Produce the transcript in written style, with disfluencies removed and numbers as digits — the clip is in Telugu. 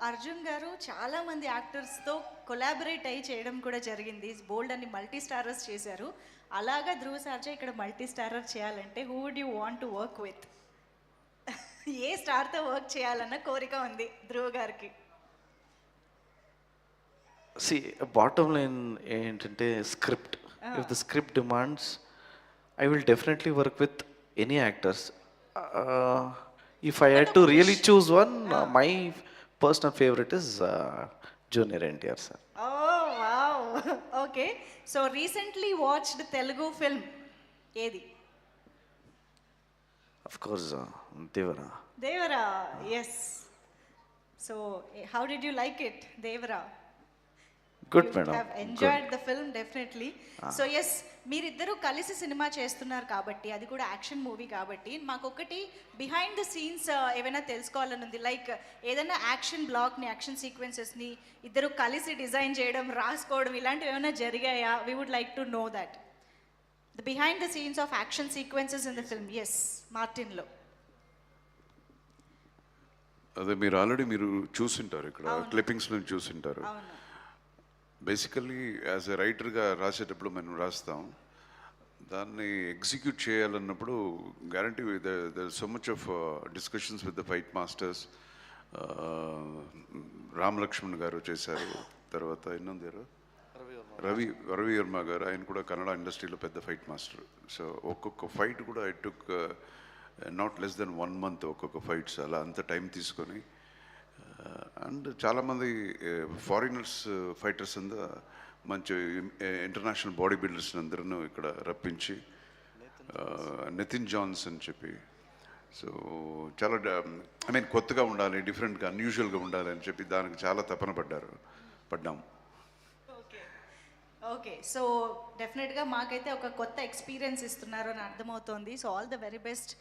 అర్జున్ గారు చాలా మంది యాక్టర్స్తో కొలాబరేట్ అయ్యి చేయడం కూడా జరిగింది. బోల్డ్ అని మల్టీ స్టారర్స్ చేశారు. అలాగా ధ్రువ సర్జా ఇక్కడ మల్టీ స్టారర్ చేయాలంటే who would you want to work with? ఏ స్టార్తో వర్క్ చేయాలన్న కోరిక ఉంది ధ్రువ గారికి. సి బాటమ్ లైన్ ఏంటంటే script. If the script demands I will definitely work with any actors. If I had to really choose one, my personal favourite is junior NTR sir. Oh wow, okay. So recently watched Telugu film ఏది? Of course Devara. Devara, yes. So how did you like it, Devara? Good You madam. have enjoyed the film definitely. So yes, మీరిద్దరూ కలిసి సినిమా చేస్తున్నారు కాబట్టి, అది కూడా యాక్షన్ మూవీ కాబట్టి, మాకొకటి బిహైండ్ ద సీన్స్ ఏమైనా తెలుసుకోవాలని ఉంది. లైక్ ఏదైనా యాక్షన్ బ్లాక్ని, యాక్షన్ సీక్వెన్సెస్ని ఇద్దరు కలిసి డిజైన్ చేయడం, రాసుకోవడం ఇలాంటివి ఏమైనా జరిగాయా? We would like to know that, the behind the scenes of action sequences in the film. Yes, మార్టిన్లో. అదే మీరు ఆల్రెడీ చూసింటారు, ఇక్కడ క్లిప్పింగ్స్లో చూసింటారు. అవును. బేసికల్లీ యాజ్ ఎ రైటర్గా రాసేటప్పుడు మనం రాస్తాం, దాన్ని ఎగ్జిక్యూట్ చేయాలన్నప్పుడు guarantee there so much of discussions with the fight masters. Ram Lakshman గారు చేశారు, తర్వాత ఎన్నుందారు రవి వర్మ గారు, ఆయన కూడా కన్నడ ఇండస్ట్రీలో పెద్ద ఫైట్ మాస్టర్. సో ఒక్కొక్క ఫైట్ కూడా I took not less than 1 month ఒక్కొక్క ఫైట్స్, అలా అంత టైం తీసుకొని. అండ్ చాలామంది ఫారినర్స్ ఫైటర్స్ అంతా మంచి ఇంటర్నేషనల్ బాడీ బిల్డర్స్ అందరూ ఇక్కడ రప్పించి, నితిన్ జాన్స్ అని చెప్పి, సో చాలా ఐ మీన్ కొత్తగా ఉండాలి, డిఫరెంట్గా అన్యూజువల్గా ఉండాలి అని చెప్పి దానికి చాలా తపన పడ్డాం. ఓకే, సో డెఫినెట్గా మాకైతే ఒక కొత్త ఎక్స్పీరియన్స్ ఇస్తున్నారు అని అర్థమవుతోంది. So all the very best